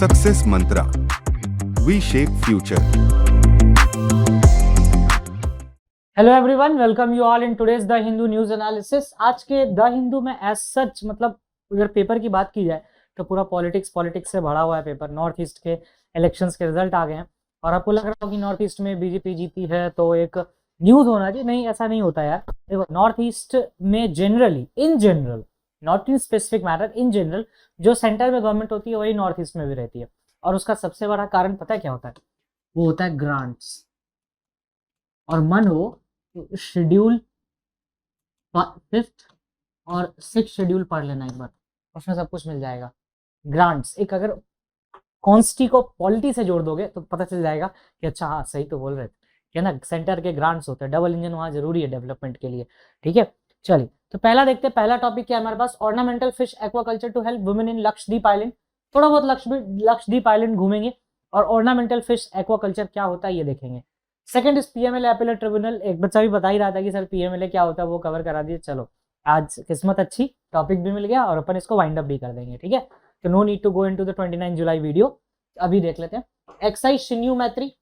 Success Mantra, V shape future. Hello everyone, welcome you all in today's the Hindu news analysis. आज के the Hindu में as such मतलब अगर paper की बात की जाए तो पूरा पॉलिटिक्स से भरा हुआ है पेपर। नॉर्थ ईस्ट के इलेक्शंस के रिजल्ट आ गए हैं और आपको लग रहा हो कि नॉर्थ ईस्ट में बीजेपी जीती है तो एक न्यूज होना चाहिए। नहीं, ऐसा नहीं होता यार। देखो, नॉर्थ ईस्ट में generally, in general, not in specific matter, in general जो सेंटर में गवर्नमेंट होती है वही नॉर्थ ईस्ट में भी रहती है। और उसका सबसे बड़ा कारण पता है क्या होता है? वो होता है ग्रांट्स। और मन हो शेड्यूल 5th और 6th शेड्यूल पढ़ लेना एक बार, उसमें सब कुछ मिल जाएगा। ग्रांट्स, एक अगर कॉन्स्टी को पॉलिटी से जोड़ दोगे तो पता चल जाएगा कि अच्छा हाँ सही तो बोल रहे थे, क्या ना। सेंटर के ग्रांट्स होते हैं, डबल इंजन वहाँ जरूरी है डेवलपमेंट के लिए। ठीक है, चलिए तो पहला देखते हैं। पहला टॉपिक क्या है हमारे पास? Ornamental fish aquaculture to help women in Lakshadweep island. थोड़ा बहुत लक्षद्वीप आइलैंड घूमेंगे और ऑर्नामेंटल फिश एक्वाकल्चर क्या होता है ये देखेंगे। Second is PMLA appellate tribunal. एक बच्चा भी बता ही रहा था कि सर पीएमएलए क्या होता है, वो कवर करा दिए। चलो आज किस्मत अच्छी, टॉपिक भी मिल गया और अपन इसको वाइंड अप भी कर देंगे। ठीक है, तो no need to go into the 29 July video. अभी देख लेते हैं एक्सरसाइज शिन्यूमेट्री।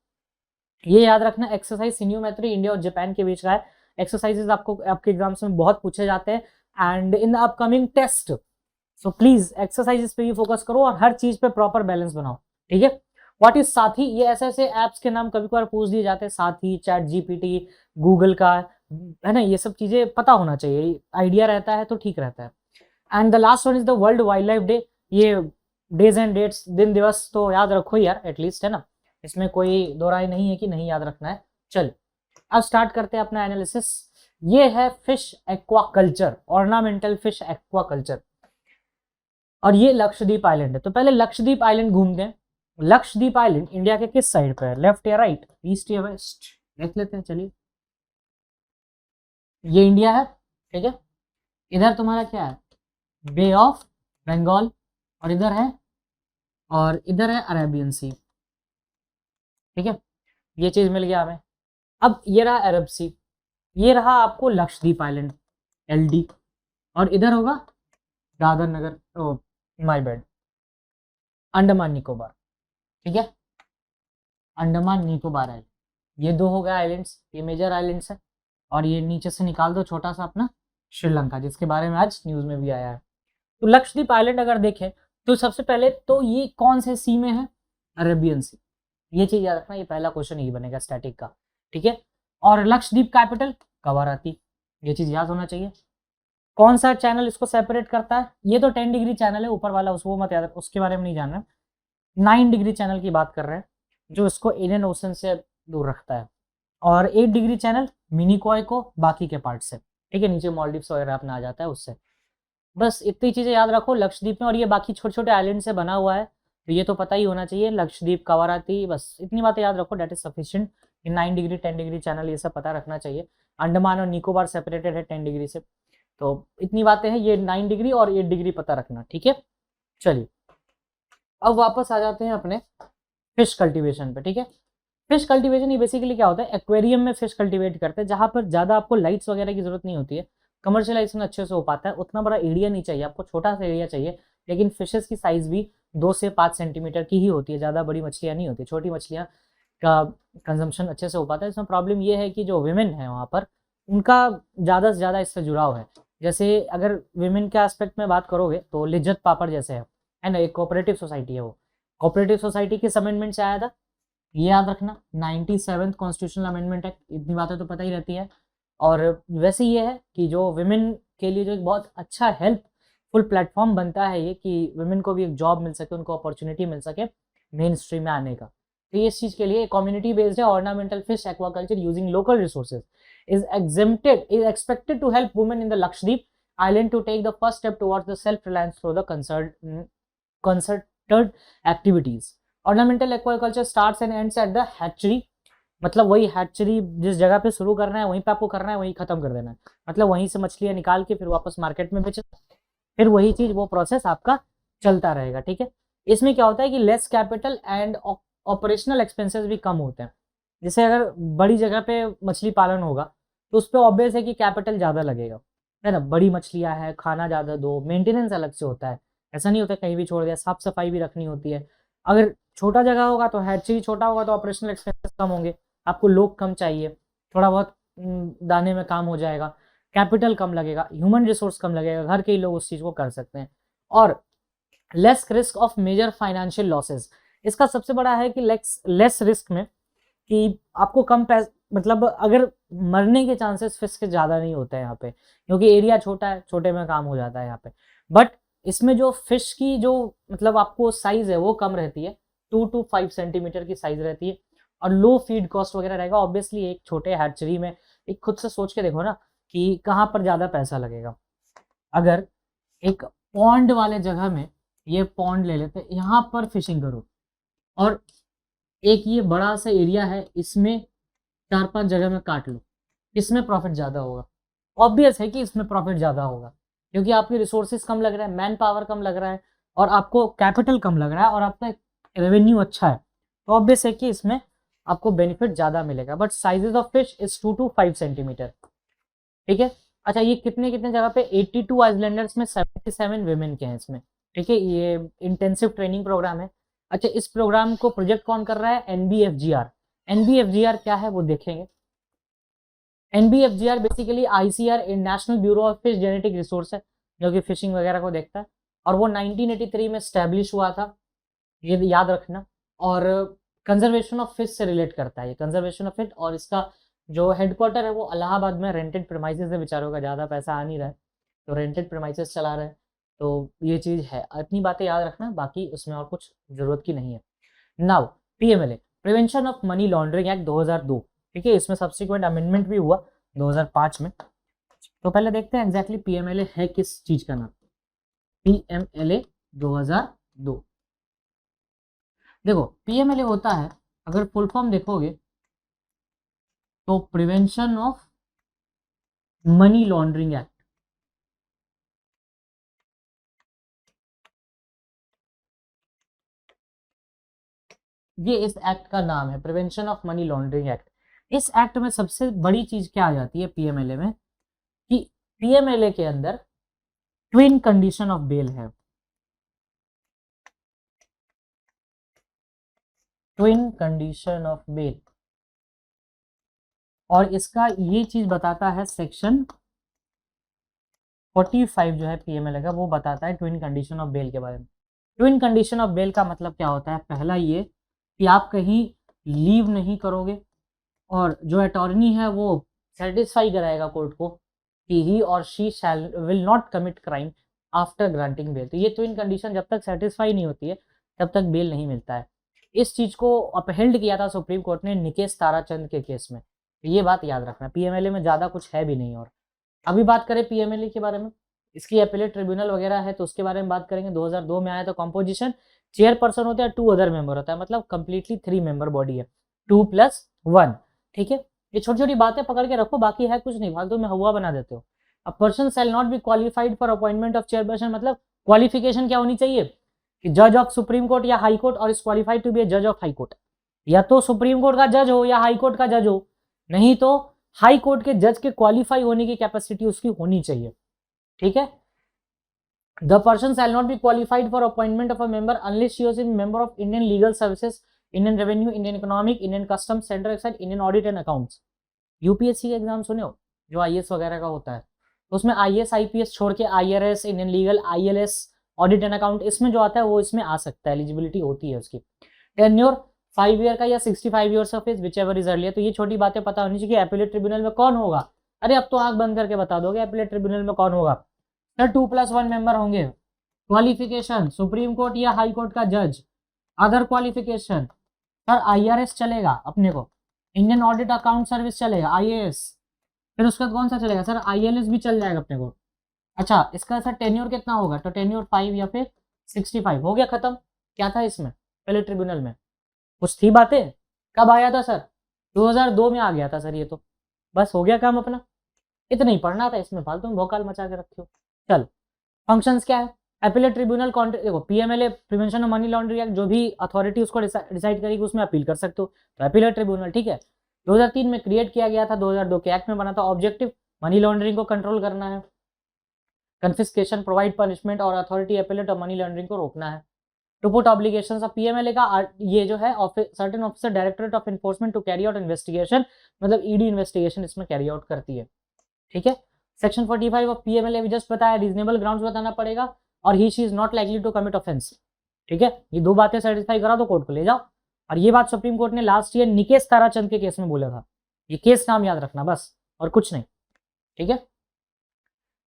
ये याद रखना, एक्सरसाइज शिन्यूमेट्री इंडिया और जापान के बीच का है। एक्सरसाइजेस आपको आपके एग्जाम्स में बहुत पूछे जाते हैं and in the upcoming test, so please exercises पे भी फोकस करो और हर चीज पे प्रॉपर बैलेंस बनाओ। ठीक है, व्हाट इज साथी? ये ऐसे ऐसे एप्स के नाम कभी कभार पूछ दिए जाते हैं। साथी, चैट जीपीटी, गूगल का है ना, ये सब चीजें पता होना चाहिए, आइडिया रहता है तो ठीक रहता है। And the last one is the world wild life day. ये डेज एंड डेट्स, दिन दिवस तो याद रखो यार एटलीस्ट, है ना, इसमें कोई दो राय नहीं है कि नहीं याद रखना है। चल अब स्टार्ट करते हैं अपना एनालिसिस। ये है fish aquaculture, ornamental fish aquaculture, और ये लक्षद्वीप आइलैंड है। तो पहले लक्षद्वीप आइलैंड घूमते हैं। लक्षद्वीप आइलैंड इंडिया के किस साइड पे है? लेफ्ट या राइट, ईस्ट या वेस्ट? देख लेते हैं, चलिए। ये इंडिया है, ठीक है। इधर तुम्हारा क्या है? बे ऑफ बंगाल, और इधर है अरेबियन सी। ठीक है, ये चीज मिल गया हमें। अब ये रहा अरब सी, ये रहा आपको लक्षद्वीप आइलैंड LD, और इधर होगा Dadar Nagar, oh my bad, Andaman Nicobar. ठीक है, अंडमान निकोबार आइलैंड, ये दो हो गए आइलैंड्स, ये मेजर आइलैंड्स है। और ये नीचे से निकाल दो छोटा सा अपना श्रीलंका, जिसके बारे में आज न्यूज में भी आया है। तो लक्षद्वीप आइलैंड अगर देखें तो सबसे पहले तो ये कौन से सी में है? अरेबियन सी। ये चीज याद रखना, ये पहला क्वेश्चन ही बनेगा स्टैटिक का। ठीक है, और लक्षद्वीप कैपिटल कवाराती, ये चीज याद होना चाहिए। कौन सा चैनल इसको सेपरेट करता है? ये तो 10 डिग्री चैनल है ऊपर वाला, उसको मत याद, उसके बारे में नहीं जानना। 9 डिग्री चैनल की बात कर रहे हैं जो इसको इंडियन ओशन से दूर रखता है, और 8 डिग्री चैनल मिनिकॉय को बाकी के पार्ट से। ठीक है, नीचे मॉलडीव्स वगैरह अपना आ जाता है उससे। बस इतनी चीजें याद रखो लक्षद्वीप में, और ये बाकी छोटे छोटे आइलैंड से बना हुआ है तो ये तो पता ही होना चाहिए, लक्षद्वीप, कवाराती, बस इतनी बातें याद रखो, that is sufficient. 9 degree 10 degree channel ये सब पता रखना चाहिए। अंडमान और निकोबार सेपरेटेड है 10 डिग्री से, तो इतनी बातें हैं। ये 9 डिग्री और 8 डिग्री पता रखना। ठीक है, चलिए अब वापस आ जाते हैं अपने फिश कल्टीवेशन पे। ठीक है, फिश कल्टीवेशन ये बेसिकली क्या होता है? एक्वेरियम में फिश कल्टीवेट करते हैं जहां पर ज्यादा आपको लाइट्स वगैरह की जरूरत नहीं होती है, कमर्शियलाइजेशन अच्छे से हो पाता है, उतना बड़ा एरिया नहीं चाहिए आपको, छोटा सा एरिया चाहिए। लेकिन फिशेस की साइज भी 2 से 5 सेंटीमीटर की ही होती है, ज़्यादा बड़ी मछलियाँ नहीं होती। छोटी मछलियाँ का कंजम्पशन अच्छे से हो पाता है। इसमें प्रॉब्लम ये है कि जो विमेन है वहाँ पर, उनका ज़्यादा से ज़्यादा इससे जुड़ाव है। जैसे अगर विमेन के एस्पेक्ट में बात करोगे तो लिज्जत पापड़ जैसे है ना, एक कोऑपरेटिव सोसाइटी है वो। कोऑपरेटिव सोसाइटी किस अमेंडमेंट से आया था ये याद रखना, 97th कॉन्स्टिट्यूशनल अमेंडमेंट एक्ट। इतनी बातें तो पता ही रहती है। और वैसे ये है कि जो विमेन के लिए जो एक बहुत अच्छा हेल्पफुल प्लेटफॉर्म बनता है ये, कि विमेन को भी एक जॉब मिल सके, उनको अपॉर्चुनिटी मिल सके मेन स्ट्रीम में आने का। तो ये इस चीज़ के लिए कम्युनिटी बेस्ड है। Ornamental fish aquaculture using local resources is expected to help women in the Lakshadweep island to take the first step towards the self-reliance through the concerted activities. Ornamental aquaculture starts and ends at the hatchery. मतलब वही hatchery जिस जगह पे शुरू करना है वहीं पे आपको करना है, वहीं खत्म कर देना है। मतलब वहीं से मछलियां निकाल के फिर वापस मार्केट में बेचना, फिर वही चीज, वो प्रोसेस आपका चलता रहेगा। ठीक है, इसमें क्या होता है कि less capital and operational expenses भी कम होते हैं। जैसे अगर बड़ी जगह पे मछली पालन होगा तो उस पर ऑब्वियस है कि कैपिटल ज़्यादा लगेगा, है ना। बड़ी मछलियाँ हैं, खाना ज़्यादा दो, मेंटेनेंस अलग से होता है, ऐसा नहीं होता कहीं भी छोड़ दिया, साफ सफाई भी रखनी होती है। अगर छोटा जगह होगा तो हैचरी छोटा होगा तो ऑपरेशनल एक्सपेंसेस कम होंगे, आपको लोग कम चाहिए, थोड़ा बहुत दाने में काम हो जाएगा, कैपिटल कम लगेगा, ह्यूमन रिसोर्स कम लगेगा, घर के ही लोग उस चीज़ को कर सकते हैं। और less risk of major financial losses, इसका सबसे बड़ा है कि लेस रिस्क में कि आपको कम पैसे, मतलब अगर मरने के चांसेस फिश के ज़्यादा नहीं होते हैं यहाँ पे, क्योंकि एरिया छोटा है, छोटे में काम हो जाता है यहाँ पे। बट इसमें जो फिश की जो मतलब आपको साइज है वो कम रहती है, 2 to 5 सेंटीमीटर की साइज रहती है, और लो फीड कॉस्ट वगैरह रहेगा। ऑब्वियसली एक छोटे हैचरी में एक खुद से सोच के देखो ना कि कहाँ पर ज़्यादा पैसा लगेगा। अगर एक पॉन्ड वाले जगह में, ये पॉन्ड ले लेते, यहाँ पर फिशिंग करो, और एक ये बड़ा सा एरिया है, इसमें 4-5 जगह में काट लो, इसमें प्रॉफिट ज़्यादा होगा। ऑब्वियस है कि इसमें प्रॉफिट ज़्यादा होगा, क्योंकि आपके रिसोर्सेज कम लग रहा है, मैन पावर कम लग रहा है, और आपको कैपिटल कम लग रहा है, और आपका रेवेन्यू अच्छा है, तो ऑब्वियस है कि इसमें आपको बेनिफिट ज़्यादा मिलेगा। But sizes of fish is 2 to 5 centimetre, ठीक है। अच्छा, ये कितने कितने जगह पे, 82 आइसलैंडर्स में 77 वेमेन के हैं इसमें, ठीक है। ये इंटेंसिव ट्रेनिंग प्रोग्राम है। अच्छा, इस प्रोग्राम को प्रोजेक्ट कौन कर रहा है? एनबीएफजीआर। एनबीएफजीआर क्या है वो देखेंगे। NBFGR basically ICR, national bureau of fish genetic resource है, जो कि फिशिंग वगैरह को देखता है, और वो 1983 में स्टैब्लिश हुआ था, ये याद रखना। और कंजर्वेशन ऑफ फिश से रिलेट करता है ये, कंजर्वेशन ऑफ फिश, और इसका जो हेडक्वार्टर है वो इलाहाबाद में, रेंटेड प्रीमाइसेस है, बेचारों का ज़्यादा पैसा आ नहीं रहा है तो रेंटेड प्रीमाइसेस चला रहे हैं, तो ये चीज़ है। इतनी बातें याद रखना, बाकी उसमें और कुछ ज़रूरत की नहीं है। Now PMLA, prevention of money laundering act 2002, ठीक है। इसमें सब्सिक्वेंट अमेंडमेंट भी हुआ 2005 में। तो पहले देखते हैं एग्जैक्टली पीएमएलए है किस चीज़ का नाम। पीएमएलए 2002, देखो पीएमएलए होता है, अगर फुल फॉर्म देखोगे तो prevention of money laundering act. ये इस एक्ट का नाम है, prevention of money laundering act. इस एक्ट में सबसे बड़ी चीज क्या आ जाती है पीएमएलए में, कि पीएमएलए के अंदर ट्विन कंडीशन ऑफ बेल है। ट्विन कंडीशन ऑफ बेल, और इसका ये चीज बताता है सेक्शन 45 जो है पीएमएलए का, वो बताता है ट्विन कंडीशन ऑफ बेल के बारे में। ट्विन कंडीशन ऑफ बेल का मतलब क्या होता है? पहला ये कि आप कहीं लीव नहीं करोगे, और जो अटॉर्नी है वो सेटिस्फाई कराएगा कोर्ट को कि ही और she shall will not commit crime after granting bail. तो ये ट्विन कंडीशन जब तक सेटिस्फाई नहीं होती है तब तक बेल नहीं मिलता है। इस चीज को अपहेल्ड किया था सुप्रीम कोर्ट ने निकेश ताराचंद के केस में, तो ये बात याद रखना। पीएमएलए में ज्यादा कुछ है भी नहीं। और अभी बात करें पीएमएलए के बारे में, इसकी एपेलेट ट्रिब्यूनल वगैरह है तो उसके बारे में बात करेंगे। 2002 में आया तो कॉम्पोजिशन चेयरपर्सन होता है, 2 अदर मेंबर होता है, मतलब कंप्लीटली 3 मेंबर बॉडी है, 2+1, ठीक है। ये छोटी छोटी बातें पकड़ के रखो, बाकी है कुछ नहीं, फालतू में हवा बना देते हो। A person shall not be qualified for appointment of chairperson, मतलब क्वालिफिकेशन क्या होनी चाहिए कि जज ऑफ सुप्रीम कोर्ट या हाई कोर्ट, और इज क्वालिफाइड टू बी ए जज ऑफ हाई कोर्ट। या तो सुप्रीम कोर्ट का जज हो या हाई कोर्ट का जज हो, नहीं तो हाई कोर्ट के जज के क्वालिफाई होने की कैपेसिटी उसकी होनी चाहिए, ठीक है। The person shall not be qualified for appointment of a member unless she is a member of Indian Legal Services, Indian Revenue, Indian Economic, Indian Customs, Central Excise, Indian Audit and Accounts। UPSC के exam सुने हो जो IAS वगैरह का होता है, तो उसमें आईएएस आईपीएस छोड़ के IRS, Indian legal, ILS, audit and account, इसमें जो आता है वो इसमें आ सकता है, एलिजिबिलिटी होती है उसकी। टेन्योर 5 ईयर का या 65 years of age, whichever is earlier. तो ये छोटी बातें पता होनी चाहिए कि एपीलेट ट्रिब्यूनल में कौन होगा। अरे अब तो आंख बंद करके बता दोगे एपीलेट ट्रिब्यूनल में कौन होगा। सर 2+1 मेंबर होंगे। क्वालिफिकेशन सुप्रीम कोर्ट या हाई कोर्ट का जज। अदर क्वालिफिकेशन सर आईआरएस चलेगा अपने को, इंडियन ऑडिट अकाउंट सर्विस चलेगा, आईएएस। फिर उसके बाद कौन सा चलेगा सर? आईएलएस भी चल जाएगा अपने को। अच्छा, इसका सर टेन्योर कितना होगा? तो टेन्योर 5 या फिर 65। हो गया खत्म। क्या था इसमें पहले ट्रिब्यूनल में? कुछ थी बातें? कब आया था सर? 2002 में आ गया था सर ये तो। बस हो गया काम अपना, इतना ही पढ़ना था इसमें, फालतू में भौकाल मचा के रखे हो। चल, फंक्शंस क्या है? एपीलेट ट्रिब्यूनल देखो PMLA prevention of money laundering act, जो भी अथॉरिटी उसको डिसाइड करेगी उसमें अपील कर सकते हो, तो एपीलेट ट्रिब्यूनल, ठीक है। 2003 में क्रिएट किया गया था, 2002 के एक्ट में बना था। ऑब्जेक्टिव मनी लॉन्ड्रिंग को कंट्रोल करना है, कन्फिस्केशन, प्रोवाइड पनिशमेंट, और अथॉरिटी एपीलेट और मनी लॉन्ड्रिंग को रोकना है। To put obligations of PMLA का ये जो है certain officer directorate of enforcement to carry out investigation, मतलब ईडी इन्वेस्टिगेशन इसमें कैरी आउट करती है, ठीक है। सेक्शन 45 ऑफ पीएमएलए भी जस्ट बताया, रीजनेबल ग्राउंड्स बताना पड़ेगा और he she is not likely to commit offence, ठीक है। ये दो बातें सेटिस्फाई करा तो कोर्ट को ले जाओ। और ये बात सुप्रीम कोर्ट ने लास्ट ईयर निकेश ताराचंद के केस में बोला था, ये केस नाम याद रखना बस और कुछ नहीं, ठीक है।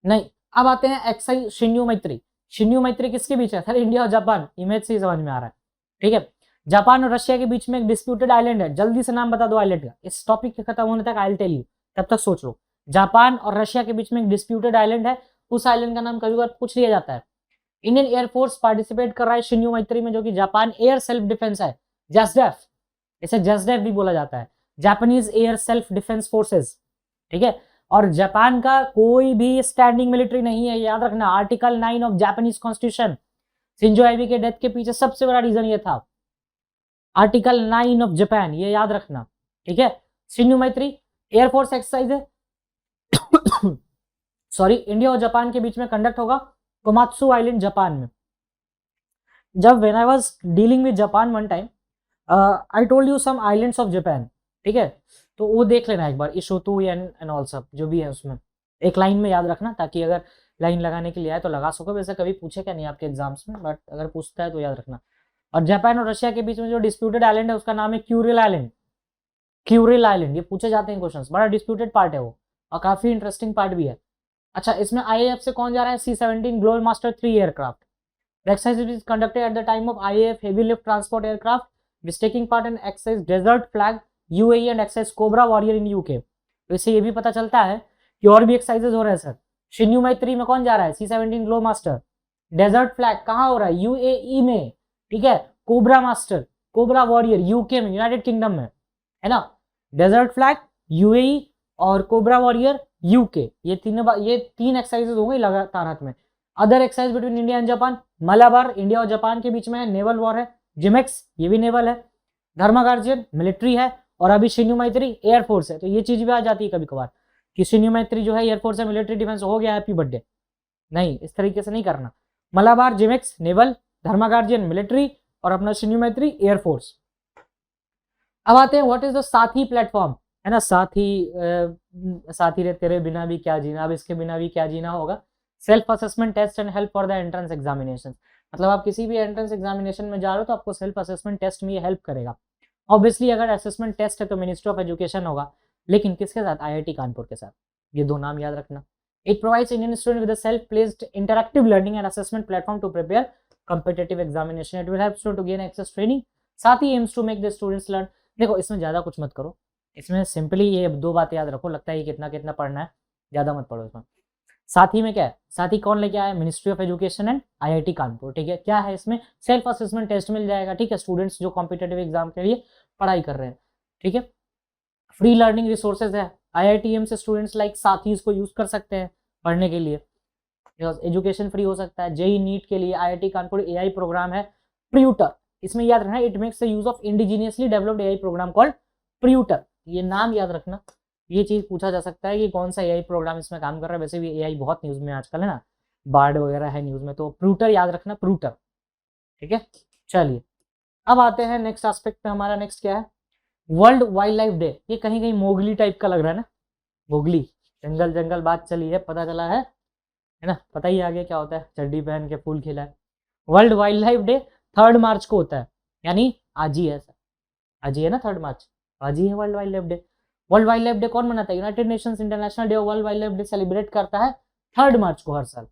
नहीं, अब आते हैं एक्साइज शिन्यू मैत्री। शिन्यू मैत्री किसके बीच है सर? इंडिया और जापान, इमेज से ही समझ में आ रहा है, ठीक है। जापान और रशिया के बीच में एक डिस्प्यूटेड आइलैंड है, जल्दी से नाम बता दो आइलैंड का, इस टॉपिक के खत्म होने तक आई विल टेल यू, तब तक सोच लो। जापान और रशिया के बीच में एक डिस्प्यूटेड आइलैंड है, उस आइलैंड का नाम कभी कभी पूछ लिया जाता है। इंडियन एयरफोर्स पार्टिसिपेट कर रहा है शिन्यू मैत्री में, जो कि जापान एयर सेल्फ डिफेंस है, जैसडेफ, इसे जैसडेफ भी बोला जाता है, Japanese air self defence forces, ठीक है। और जापान का कोई भी स्टैंडिंग मिलिट्री नहीं है, याद रखना। Article 9 of Japanese constitution, Shinzo एबे के डेथ के पीछे सबसे बड़ा रीजन ये था, आर्टिकल 9 ऑफ जापान, ये याद रखना, ठीक है। शिन्यू मैत्री एयरफोर्स एक्सरसाइज है सॉरी, इंडिया और जापान के बीच में कंडक्ट होगा कोमात्सु आइलैंड जापान में। जब when I was dealing with Japan one time, I told you some islands of Japan, ठीक है, तो वो देख लेना एक बार, इशोतु एंड ऑल सब जो भी है उसमें एक लाइन में याद रखना, ताकि अगर लाइन लगाने के लिए आए तो लगा सको। वैसे कभी पूछेगा नहीं आपके एग्जाम्स में, बट अगर पूछता है तो याद रखना। और जापान और रशिया के बीच में जो डिस्प्यूटेड आइलैंड है उसका नाम है क्यूरिल आइलैंड, क्यूरिल आइलैंड, ये पूछे जाते हैं क्वेश्चंस, बड़ा डिस्प्यूटेड पार्ट है वो और काफी इंटरेस्टिंग पार्ट भी है। अच्छा, इसमें आईएएफ से कौन जा रहा है? C-17 global master 3 aircraft. The exercise is conducted at the time of IAF heavy lift transport aircraft which taking part in exercise Desert Flag, UAE and exercise Cobra Warrior in UK। तो इससे ये भी पता चलता है कि और भी एक्सरसाइजेज हो रहे हैं सर। शिन्यू मैत्री में कौन जा रहा है? C-17 global master. Desert flag कहाँ हो रहा है? UAE में, ठीक है। Cobra master, cobra warrior UK में, यूनाइटेड किंगडम में, है ना। डेजर्ट फ्लैग UAE और कोबरा वॉरियर यूके, ये तीन एक्सरसाइजेज हो गई लगातार हाथ में। Other exercise between India and Japan, Malabar India और जापान के बीच में है, नेवल वॉर है। जिमेक्स ये भी नेवल है। धर्मा गार्जियन मिलिट्री है। और अभी शिन्यू मैत्री एयरफोर्स है। तो ये चीज भी आ जाती है कभी कभार कि शिन्यू मैत्री जो है एयरफोर्स है, मिलिट्री डिफेंस हो गया, हैप्पी बर्थडे। नहीं, इस तरीके से नहीं करना। मलाबार जिमेक्स नेवल, धर्मा गार्जियन मिलिट्री और अपना शिन्यू मैत्री एयरफोर्स। अब आते हैं व्हाट इज द साथी प्लेटफॉर्म, है ना। साथी रे तेरे बिना भी क्या जीना, अब इसके बिना भी क्या जीना होगा। Self assessment test and help for the entrance examination, मतलब आप किसी भी एंट्रेंस एग्जामिनेशन में जा रहे हो तो आपको सेल्फ असेसमेंट टेस्ट में ये हेल्प करेगा। ऑब्वियसली अगर असेसमेंट टेस्ट है तो मिनिस्ट्री ऑफ एजुकेशन होगा, लेकिन किसके साथ? IIT कानपुर के साथ। ये दो नाम याद रखना। It provides Indian student with a self placed interactive learning and assessment platform to prepare competitive examination. It will help to gain access training, साथ ही aims to make the students learn. देखो, इसमें ज्यादा कुछ मत करो, इसमें सिंपली ये दो बातें याद रखो। लगता है ये कितना कितना पढ़ना है, ज्यादा मत पढ़ो इसमें। साथ ही में क्या है? साथ ही कौन लेके आया? Ministry of education and IIT Kanpur, ठीक है। क्या है इसमें? सेल्फ असेसमेंट टेस्ट मिल जाएगा, ठीक है, स्टूडेंट्स जो कॉम्पिटिटिव एग्जाम के लिए पढ़ाई कर रहे हैं, ठीक है। फ्री लर्निंग रिसोर्सेज है, IITM से स्टूडेंट्स लाइक साथी इसको यूज कर सकते हैं पढ़ने के लिए, एजुकेशन फ्री हो सकता है। JEE नीट के लिए IIT कानपुर AI प्रोग्राम है प्रियूटर, इसमें याद रखना, it makes the use of indigenously developed AI program called प्रियूटर। ये नाम याद रखना, ये चीज पूछा जा सकता है कि कौन सा AI प्रोग्राम इसमें काम कर रहा है। वैसे भी AI बहुत न्यूज में आजकल है ना, बार्ड वगैरह है न्यूज में, तो प्रूटर याद रखना, प्रूटर, ठीक है। चलिए अब आते हैं नेक्स्ट एस्पेक्ट पे। हमारा नेक्स्ट क्या है? World wild life day. ये कहीं कहीं मोगली टाइप का लग रहा है ना, मोगली, जंगल जंगल बात चली है, पता चला है ना, पता ही आगे क्या होता है, चड्डी पहन के फूल खिला है। वर्ल्ड वाइल्ड लाइफ डे 3 मार्च को होता है, यानी आज ही है सर, आज ही है ना 3 मार्च, आज ही है world wild life day. World wild life day कौन मनाता है? United Nations international day of world wild life day celebrate करता है 3 मार्च को हर साल।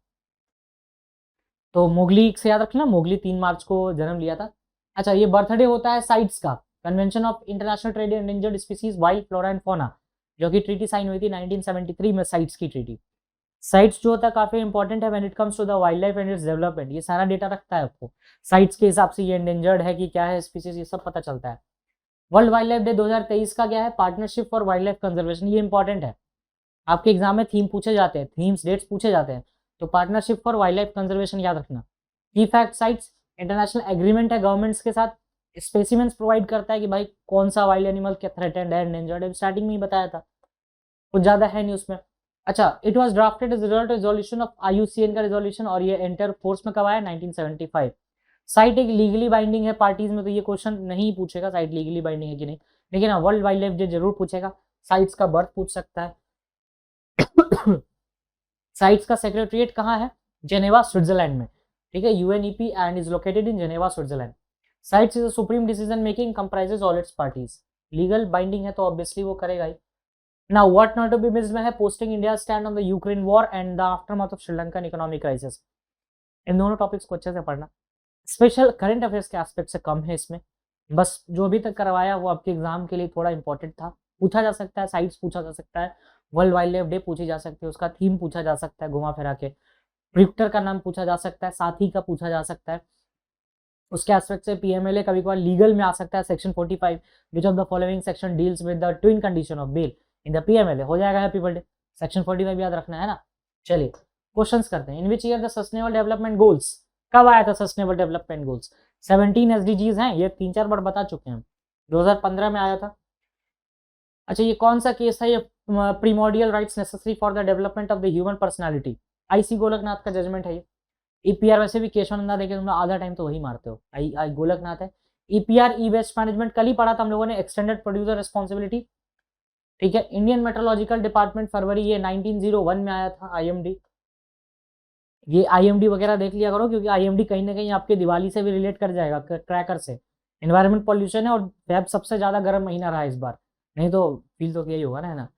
तो मोगली से याद रखना, मोगली 3 मार्च को जन्म लिया था। अच्छा, ये बर्थडे होता है साइट्स का, convention of international trade in endangered species wild flora and fauna, जो कि ट्रीटी साइन हुई थी 1973 में, साइट्स की ट्रीटी। साइट्स जो होता है काफी इंपॉर्टेंट है when it comes to the wildlife and its development. ये सारा डेटा रखता है आपको, साइट्स के हिसाब से ये एंडेंजर्ड है कि क्या है स्पीसीज, ये सब पता चलता है। वर्ल्ड वाइल्ड लाइफ डे 2023 का क्या है? Partnership for wild life conservation. ये इंपॉर्टेंट है, आपके एग्जाम में थीम पूछे जाते हैं, थीम्स डेट्स पूछे जाते हैं, तो partnership for wild life conservation याद रखना। की फैक्ट साइट्स, इंटरनेशनल एग्रीमेंट है गवर्नमेंट्स के साथ, स्पेसिमेंस प्रोवाइड करता है कि भाई कौन सा वाइल्ड एनिमल क्या थ्रेटेंड है, एंडेंजर्ड है, स्टार्टिंग में ही बताया था, कुछ ज्यादा है नहीं उसमें। अच्छा, it was drafted as result resolution of IUCN का रेजोल्यूशन, और ये एंटर फोर्स में कब आया? 1975। साइट एक लीगली बाइंडिंग है पार्टीज में, तो ये क्वेश्चन नहीं पूछेगा साइट लीगली बाइंडिंग है कि नहीं, लेकिन हाँ वर्ल्ड वाइल्ड लाइफ डे जरूर पूछेगा, साइट्स का बर्थ पूछ सकता है। साइट्स का सेक्रेटरीट कहाँ है? जेनेवा स्विट्जरलैंड में, ठीक है, UNEP and is located in Geneva Switzerland. CITES is a supreme decision making comprises all its parties, legal binding है तो ऑब्वियसली वो करेगा ही। Now what not to be missed में है posting India stand on the Ukraine war and the aftermath of Sri Lankan economic crisis. इन दोनों topics को अच्छे से पढ़ना। स्पेशल करंट अफेयर्स के एस्पेक्ट से कम है इसमें, बस जो अभी तक करवाया वो आपके एग्जाम के लिए थोड़ा इंपॉर्टेंट था, पूछा जा सकता है, साइट्स पूछा जा सकता है, वर्ल्ड वाइल्ड लाइफ डे पूछी जा सकती है, उसका थीम पूछा जा सकता है घुमा फिरा के, प्रिक्टर का नाम पूछा जा सकता है, साथी का पूछा जा सकता है, उसके एस्पेक्ट से पीएमएलए कभी कभार लीगल में आ सकता है, section 45 which of the following section deals with the twin condition of bail in the PMLA, हो जाएगा हैप्पी बर्थडे, सेक्शन 45 याद रखना है ना। चलिए क्वेश्चंस करते हैं। In which year the sustainable development goals, कब आया था सस्टेनेबल डेवलपमेंट गोल्स? 17 एसडीजीज हैं, ये 3-4 बार बता चुके हैं, 2015 में आया था। अच्छा ये कौन सा केस था? ये primordial rights necessary for the development of the human personality, IC Golaknath का जजमेंट है ये। ईपीआर वैसे भी केशवानंदा देखे तुम लोग आधा टाइम तो वही मारते हो, आई गोलकनाथ है। ईपीआर ई वेस्ट मैनेजमेंट कल ही पढ़ा था हम लोगों ने, एक्सटेंडेड प्रोड्यूसर रिस्पॉन्सिबिलिटी, ठीक है। इंडियन मेट्रोलॉजिकल डिपार्टमेंट फरवरी ये 1901 में आया था, आईएमडी, ये आईएमडी वगैरह देख लिया करो क्योंकि आईएमडी कहीं ना कहीं आपके दिवाली से भी रिलेट कर जाएगा, क्रैकर से। एनवायरमेंट पॉल्यूशन है और फेब सबसे ज्यादा गर्म महीना रहा इस बार, नहीं तो फील तो यही होगा ना, है ना।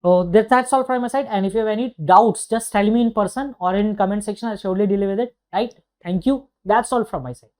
So that's all from my side, and if you have any doubts just tell me in person or in comment section, I'll surely deal with it, right? Thank you, that's all from my side.